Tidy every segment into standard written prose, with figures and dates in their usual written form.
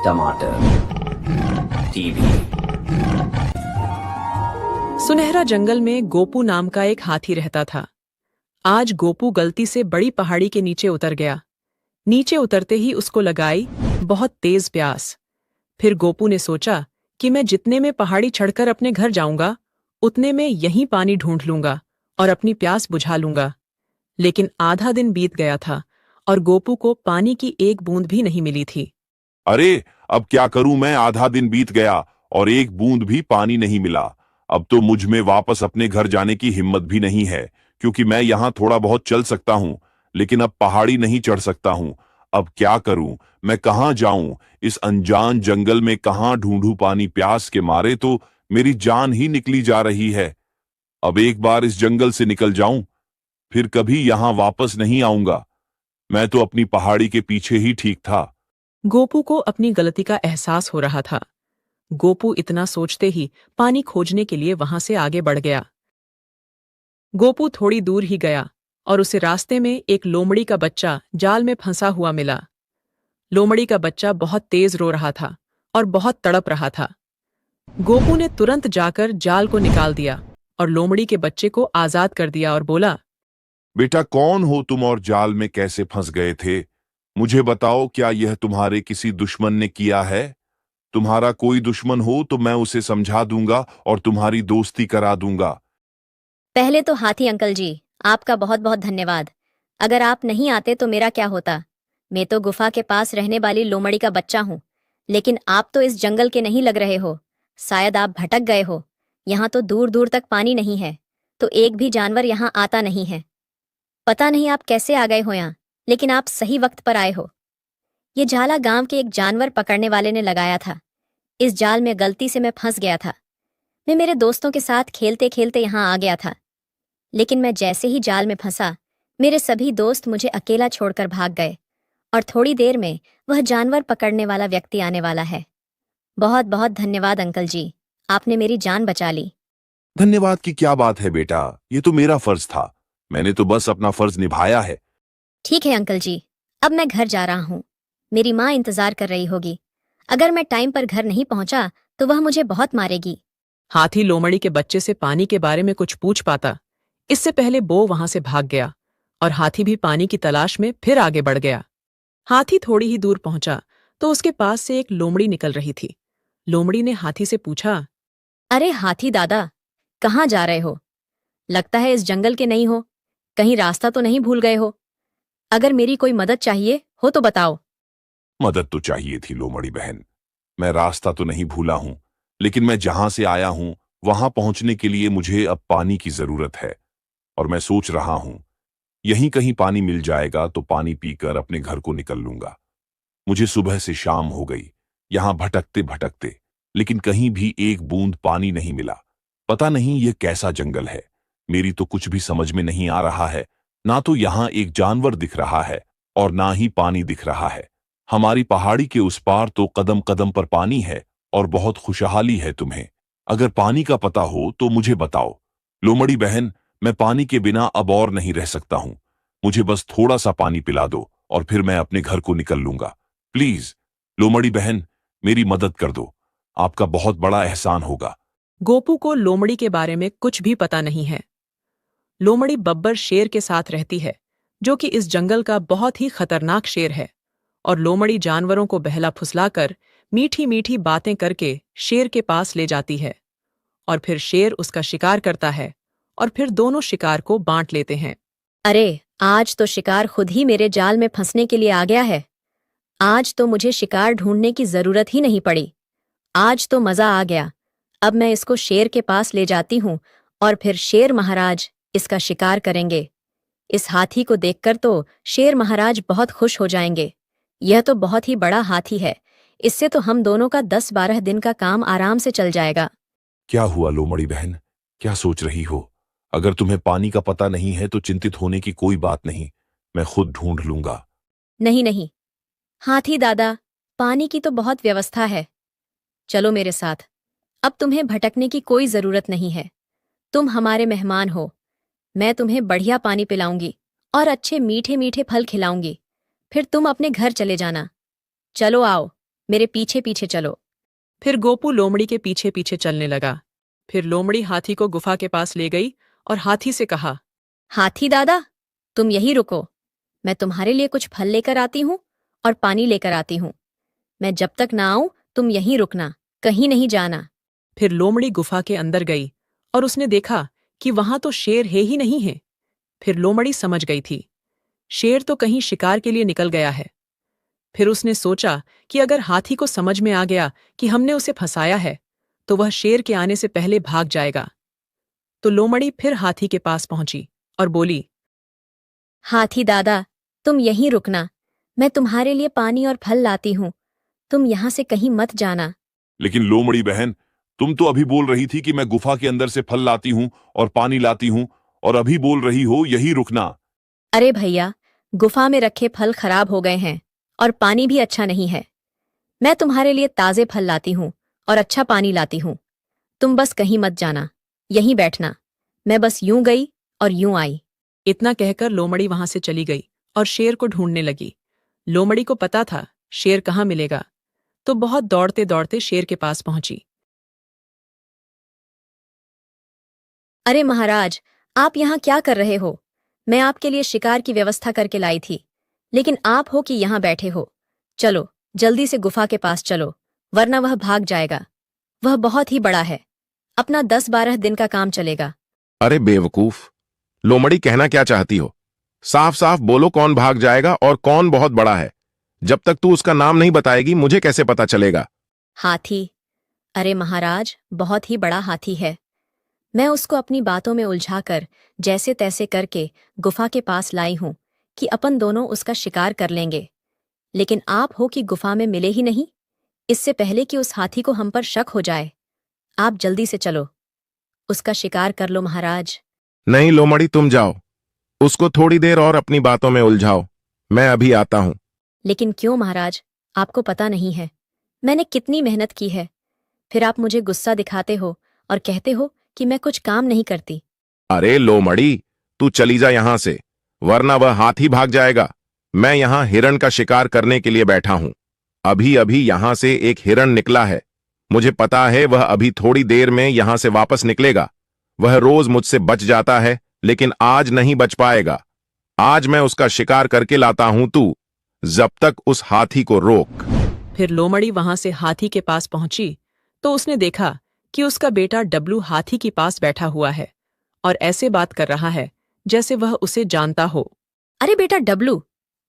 टमाटर टीवी। सुनहरा जंगल में गोपू नाम का एक हाथी रहता था। आज गोपू गलती से बड़ी पहाड़ी के नीचे उतर गया। नीचे उतरते ही उसको लगाई बहुत तेज प्यास। फिर गोपू ने सोचा कि मैं जितने में पहाड़ी चढ़कर अपने घर जाऊंगा उतने में यहीं पानी ढूंढ लूंगा और अपनी प्यास बुझा लूंगा। लेकिन आधा दिन बीत गया था और गोपू को पानी की एक बूंद भी नहीं मिली थी। अरे, अब क्या करूं मैं? आधा दिन बीत गया और एक बूंद भी पानी नहीं मिला। अब तो मुझ में वापस अपने घर जाने की हिम्मत भी नहीं है, क्योंकि मैं यहाँ थोड़ा बहुत चल सकता हूँ, लेकिन अब पहाड़ी नहीं चढ़ सकता हूँ। अब क्या करूं? मैं कहाँ जाऊं? इस अनजान जंगल में कहाँ ढूंढूं पानी? प्यास के मारे तो मेरी जान ही निकली जा रही है। अब एक बार इस जंगल से निकल जाऊं, फिर कभी यहाँ वापस नहीं आऊंगा। मैं तो अपनी पहाड़ी के पीछे ही ठीक था। गोपू को अपनी गलती का एहसास हो रहा था। गोपू इतना सोचते ही पानी खोजने के लिए वहां से आगे बढ़ गया। गोपू थोड़ी दूर ही गया और उसे रास्ते में एक लोमड़ी का बच्चा जाल में फंसा हुआ मिला। लोमड़ी का बच्चा बहुत तेज रो रहा था और बहुत तड़प रहा था। गोपू ने तुरंत जाकर जाल को निकाल दिया और लोमड़ी के बच्चे को आजाद कर दिया और बोला, बेटा, कौन हो तुम और जाल में कैसे फंस गए थे? मुझे बताओ, क्या यह तुम्हारे किसी दुश्मन ने किया है? तुम्हारा कोई दुश्मन हो तो मैं उसे समझा दूंगा और तुम्हारी दोस्ती करा दूंगा। पहले तो हाथी अंकल जी, आपका बहुत बहुत धन्यवाद। अगर आप नहीं आते तो मेरा क्या होता? मैं तो गुफा के पास रहने वाली लोमड़ी का बच्चा हूँ, लेकिन आप तो इस जंगल के नहीं लग रहे हो। शायद आप भटक गए हो। यहाँ तो दूर दूर तक पानी नहीं है, तो एक भी जानवर यहाँ आता नहीं है। पता नहीं आप कैसे आ गए हो यहाँ, लेकिन आप सही वक्त पर आए हो। ये जाला गांव के एक जानवर पकड़ने वाले ने लगाया था। इस जाल में गलती से मैं फंस गया था। मैं मेरे दोस्तों के साथ खेलते खेलते यहाँ आ गया था, लेकिन मैं जैसे ही जाल में फंसा, मेरे सभी दोस्त मुझे अकेला छोड़कर भाग गए और थोड़ी देर में वह जानवर पकड़ने वाला व्यक्ति आने वाला है। बहुत बहुत धन्यवाद अंकल जी, आपने मेरी जान बचा ली। धन्यवाद की क्या बात है बेटा, ये तो मेरा फर्ज था। मैंने तो बस अपना फर्ज निभाया है। ठीक है अंकल जी, अब मैं घर जा रहा हूँ। मेरी माँ इंतजार कर रही होगी। अगर मैं टाइम पर घर नहीं पहुंचा तो वह मुझे बहुत मारेगी। हाथी लोमड़ी के बच्चे से पानी के बारे में कुछ पूछ पाता, इससे पहले वो वहां से भाग गया और हाथी भी पानी की तलाश में फिर आगे बढ़ गया। हाथी थोड़ी ही दूर पहुंचा तो उसके पास से एक लोमड़ी निकल रही थी। लोमड़ी ने हाथी से पूछा, अरे हाथी दादा, कहाँ जा रहे हो? लगता है इस जंगल के नहीं हो। कहीं रास्ता तो नहीं भूल गए हो? अगर मेरी कोई मदद चाहिए हो तो बताओ। मदद तो चाहिए थी लोमड़ी बहन। मैं रास्ता तो नहीं भूला हूं, लेकिन मैं जहां से आया हूं वहां पहुंचने के लिए मुझे अब पानी की जरूरत है। और मैं सोच रहा हूं, यहीं कहीं पानी मिल जाएगा तो पानी पीकर अपने घर को निकल लूंगा। मुझे सुबह से शाम हो गई यहां भटकते भटकते, लेकिन कहीं भी एक बूंद पानी नहीं मिला। पता नहीं ये कैसा जंगल है। मेरी तो कुछ भी समझ में नहीं आ रहा है। ना तो यहां एक जानवर दिख रहा है और ना ही पानी दिख रहा है। हमारी पहाड़ी के उस पार तो कदम कदम पर पानी है और बहुत खुशहाली है। तुम्हें अगर पानी का पता हो तो मुझे बताओ। लोमड़ी बहन, मैं पानी के बिना अब और नहीं रह सकता हूं। मुझे बस थोड़ा सा पानी पिला दो और फिर मैं अपने घर को निकल लूंगा। प्लीज लोमड़ी बहन, मेरी मदद कर दो। आपका बहुत बड़ा एहसान होगा। गोपू को लोमड़ी के बारे में कुछ भी पता नहीं है। लोमड़ी बब्बर शेर के साथ रहती है, जो कि इस जंगल का बहुत ही खतरनाक शेर है। और लोमड़ी जानवरों को बहला फुसलाकर मीठी मीठी बातें करके शेर के पास ले जाती है और फिर शेर उसका शिकार करता है और फिर दोनों शिकार को बांट लेते हैं। अरे, आज तो शिकार खुद ही मेरे जाल में फंसने के लिए आ गया है। आज तो मुझे शिकार ढूंढने की जरूरत ही नहीं पड़ी। आज तो मजा आ गया। अब मैं इसको शेर के पास ले जाती हूँ और फिर शेर महाराज इसका शिकार करेंगे। इस हाथी को देखकर तो शेर महाराज बहुत खुश हो जाएंगे। यह तो बहुत ही बड़ा हाथी है। इससे तो हम दोनों का 10-12 दिन का काम आराम से चल जाएगा। क्या हुआ लोमड़ी बहन? क्या सोच रही हो? अगर तुम्हें पानी का पता नहीं है तो चिंतित होने की कोई बात नहीं। मैं खुद ढूंढ लूंगा। नहीं नहीं, हाथी दादा, पानी की तो बहुत व्यवस्था है। चलो मेरे साथ। अब तुम्हें भटकने की कोई जरूरत नहीं है। तुम हमारे मेहमान हो। मैं तुम्हें बढ़िया पानी पिलाऊंगी और अच्छे मीठे मीठे फल खिलाऊंगी। फिर तुम अपने घर चले जाना। चलो आओ, मेरे पीछे पीछे चलो। फिर गोपू लोमड़ी के पीछे पीछे चलने लगा। फिर लोमड़ी हाथी को गुफा के पास ले गई और हाथी से कहा, हाथी दादा, तुम यहीं रुको। मैं तुम्हारे लिए कुछ फल लेकर आती हूँ और पानी लेकर आती हूँ। मैं जब तक ना आऊं तुम यहीं रुकना, कहीं नहीं जाना। फिर लोमड़ी गुफा के अंदर गई और उसने देखा कि वहां तो शेर है ही नहीं है। फिर लोमड़ी समझ गई थी, शेर तो कहीं शिकार के लिए निकल गया है। फिर उसने सोचा कि अगर हाथी को समझ में आ गया कि हमने उसे फंसाया है, तो वह शेर के आने से पहले भाग जाएगा। तो लोमड़ी फिर हाथी के पास पहुंची और बोली, हाथी दादा, तुम यहीं रुकना। मैं तुम्हारे लिए पानी और फल लाती हूँ। तुम यहां से कहीं मत जाना। लेकिन लोमड़ी बहन, तुम तो अभी बोल रही थी कि मैं गुफा के अंदर से फल लाती हूँ और पानी लाती हूँ, और अभी बोल रही हो यहीं रुकना। अरे भैया, गुफा में रखे फल खराब हो गए हैं और पानी भी अच्छा नहीं है। मैं तुम्हारे लिए ताजे फल लाती हूँ और अच्छा पानी लाती हूँ। तुम बस कहीं मत जाना, यहीं बैठना। मैं बस यूं गई और यूं आई। इतना कहकर लोमड़ी वहां से चली गई और शेर को ढूंढने लगी। लोमड़ी को पता था शेर कहाँ मिलेगा, तो बहुत दौड़ते दौड़ते शेर के पास पहुंची। अरे महाराज, आप यहाँ क्या कर रहे हो? मैं आपके लिए शिकार की व्यवस्था करके लाई थी, लेकिन आप हो कि यहाँ बैठे हो। चलो, जल्दी से गुफा के पास चलो, वरना वह भाग जाएगा। वह बहुत ही बड़ा है, अपना 10-12 दिन का काम चलेगा। अरे बेवकूफ, लोमड़ी कहना क्या चाहती हो? साफ साफ बोलो, कौन भाग जाएगा और कौन बहुत बड़ा है? जब तक तू उसका नाम नहीं बताएगी मुझे कैसे पता चलेगा? हाथी। अरे महाराज, बहुत ही बड़ा हाथी है। मैं उसको अपनी बातों में उलझाकर जैसे तैसे करके गुफा के पास लाई हूं कि अपन दोनों उसका शिकार कर लेंगे। लेकिन आप हो कि गुफा में मिले ही नहीं, इससे पहले कि उस हाथी को हम पर शक हो जाए। आप जल्दी से चलो, उसका शिकार कर लो महाराज। नहीं लोमड़ी, तुम जाओ, उसको थोड़ी देर और अपनी बातों में उलझाओ। मैं अभी आता हूं। लेकिन क्यों महाराज, आपको पता नहीं है मैंने कितनी मेहनत की है। फिर आप मुझे गुस्सा दिखाते हो और कहते हो कि मैं कुछ काम नहीं करती। अरे लोमड़ी, तू चली जा यहां से, वरना वह हाथी भाग जाएगा। मैं यहां हिरण का शिकार करने के लिए बैठा हूं। अभी अभी यहां से एक हिरण निकला है। मुझे पता है वह अभी थोड़ी देर में यहां से वापस निकलेगा। वह रोज मुझसे बच जाता है, लेकिन आज नहीं बच पाएगा। आज मैं उसका शिकार करके लाता हूं, तू जब तक उस हाथी को रोक। फिर लोमड़ी वहां से हाथी के पास पहुंची तो उसने देखा कि उसका बेटा डब्लू हाथी के पास बैठा हुआ है और ऐसे बात कर रहा है जैसे वह उसे जानता हो। अरे बेटा डब्लू,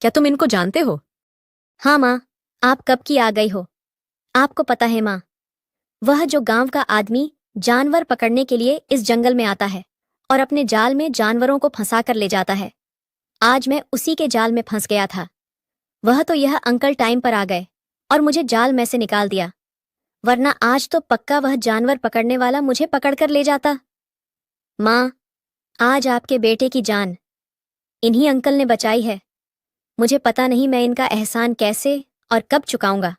क्या तुम इनको जानते हो? हाँ माँ, आप कब की आ गई हो? आपको पता है माँ, वह जो गांव का आदमी जानवर पकड़ने के लिए इस जंगल में आता है और अपने जाल में जानवरों को फंसा कर ले जाता है। आज मैं उसी के जाल में फंस गया था। वह तो यह अंकल टाइम पर आ गए और मुझे जाल में से निकाल दिया, वरना आज तो पक्का वह जानवर पकड़ने वाला मुझे पकड़ कर ले जाता। माँ, आज आपके बेटे की जान इन्हीं अंकल ने बचाई है। मुझे पता नहीं मैं इनका एहसान कैसे और कब चुकाऊंगा।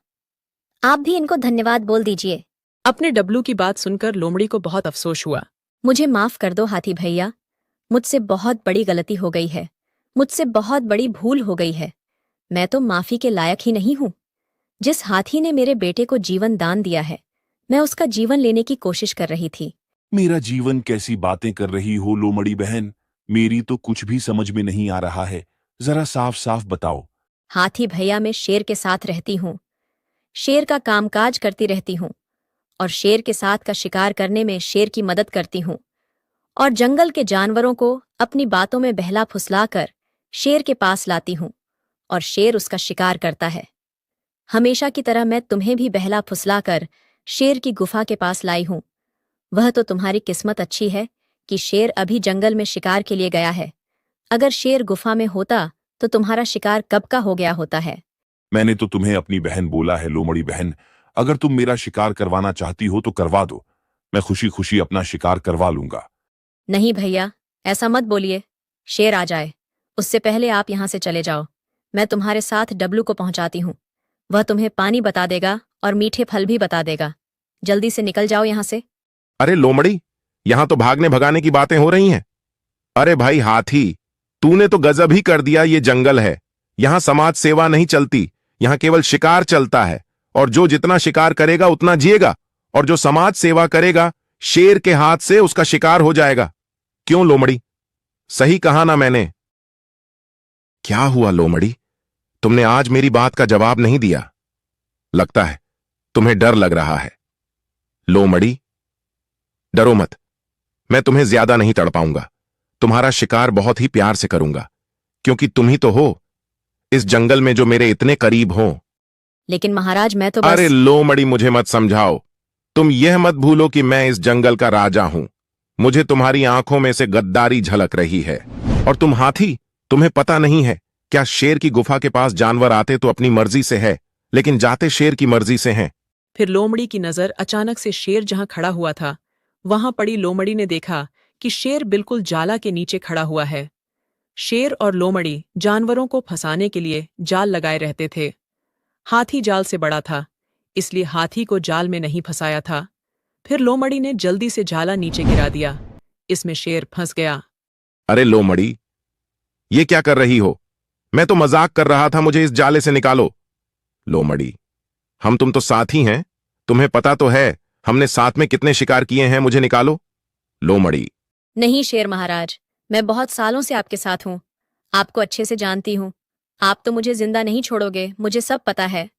आप भी इनको धन्यवाद बोल दीजिए। अपने डब्लू की बात सुनकर लोमड़ी को बहुत अफसोस हुआ। मुझे माफ कर दो हाथी भैया, मुझसे बहुत बड़ी गलती हो गई है। मुझसे बहुत बड़ी भूल हो गई है। मैं तो माफी के लायक ही नहीं हूं। जिस हाथी ने मेरे बेटे को जीवन दान दिया है, मैं उसका जीवन लेने की कोशिश कर रही थी। मेरा जीवन कैसी बातें कर रही हो लोमड़ी बहन? मेरी तो कुछ भी समझ में नहीं आ रहा है। जरा साफ साफ बताओ। हाथी भैया, मैं शेर के साथ रहती हूँ, शेर का कामकाज करती रहती हूँ और शेर के साथ का शिकार करने में शेर की मदद करती हूँ और जंगल के जानवरों को अपनी बातों में बहला फुसलाकर शेर के पास लाती हूँ और शेर उसका शिकार करता है। हमेशा की तरह मैं तुम्हें भी बहला फुसलाकर शेर की गुफा के पास लाई हूं। वह तो तुम्हारी किस्मत अच्छी है कि शेर अभी जंगल में शिकार के लिए गया है। अगर शेर गुफा में होता तो तुम्हारा शिकार कब का हो गया होता है। मैंने तो तुम्हें अपनी बहन बोला है लोमड़ी बहन। अगर तुम मेरा शिकार करवाना चाहती हो तो करवा दो, मैं खुशी खुशी अपना शिकार करवा लूंगा। नहीं भैया, ऐसा मत बोलिए। शेर आ जाए उससे पहले आप यहां से चले जाओ। मैं तुम्हारे साथ डब्लू को पहुंचाती हूँ। वह तुम्हें पानी बता देगा और मीठे फल भी बता देगा। जल्दी से निकल जाओ यहां से। अरे लोमड़ी, यहां तो भागने भगाने की बातें हो रही हैं। अरे भाई हाथी, तूने तो गजब ही कर दिया। ये जंगल है, यहां समाज सेवा नहीं चलती, यहां केवल शिकार चलता है। और जो जितना शिकार करेगा उतना जिएगा, और जो समाज सेवा करेगा शेर के हाथ से उसका शिकार हो जाएगा। क्यों लोमड़ी, सही कहा ना मैंने? क्या हुआ लोमड़ी, तुमने आज मेरी बात का जवाब नहीं दिया। लगता है तुम्हें डर लग रहा है। लोमड़ी, डरो मत, मैं तुम्हें ज्यादा नहीं तड़पाऊंगा। तुम्हारा शिकार बहुत ही प्यार से करूंगा, क्योंकि तुम ही तो हो इस जंगल में जो मेरे इतने करीब हो। लेकिन महाराज मैं तो बस। अरे लोमड़ी, मुझे मत समझाओ। तुम यह मत भूलो कि मैं इस जंगल का राजा हूं। मुझे तुम्हारी आंखों में से गद्दारी झलक रही है। और तुम हाथी, तुम्हें पता नहीं है क्या शेर की गुफा के पास जानवर आते तो अपनी मर्जी से है, लेकिन जाते शेर की मर्जी से हैं। फिर लोमड़ी की नजर अचानक से शेर जहां खड़ा हुआ था वहां पड़ी। लोमड़ी ने देखा कि शेर बिल्कुल जाला के नीचे खड़ा हुआ है। शेर और लोमड़ी जानवरों को फंसाने के लिए जाल लगाए रहते थे। हाथी जाल से बड़ा था, इसलिए हाथी को जाल में नहीं फंसाया था। फिर लोमड़ी ने जल्दी से जाला नीचे गिरा दिया। इसमें शेर फंस गया। अरे लोमड़ी, ये क्या कर रही हो? मैं तो मजाक कर रहा था, मुझे इस जाले से निकालो। लोमड़ी, हम तुम तो साथी हैं, तुम्हें पता तो है हमने साथ में कितने शिकार किए हैं, मुझे निकालो। लोमड़ी, नहीं शेर महाराज, मैं बहुत सालों से आपके साथ हूँ, आपको अच्छे से जानती हूँ। आप तो मुझे जिंदा नहीं छोड़ोगे, मुझे सब पता है।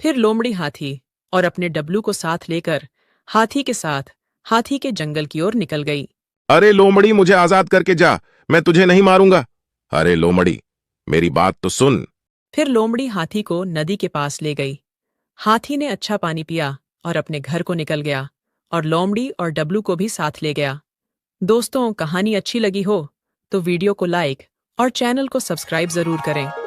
फिर लोमड़ी हाथी और अपने डब्लू को साथ लेकर हाथी के साथ हाथी के जंगल की ओर निकल गई। अरे लोमड़ी, मुझे आजाद करके जा, मैं तुझे नहीं मारूंगा। अरे लोमड़ी, मेरी बात तो सुन। फिर लोमड़ी हाथी को नदी के पास ले गई। हाथी ने अच्छा पानी पिया और अपने घर को निकल गया, और लोमड़ी और डब्लू को भी साथ ले गया। दोस्तों, कहानी अच्छी लगी हो तो वीडियो को लाइक और चैनल को सब्सक्राइब जरूर करें।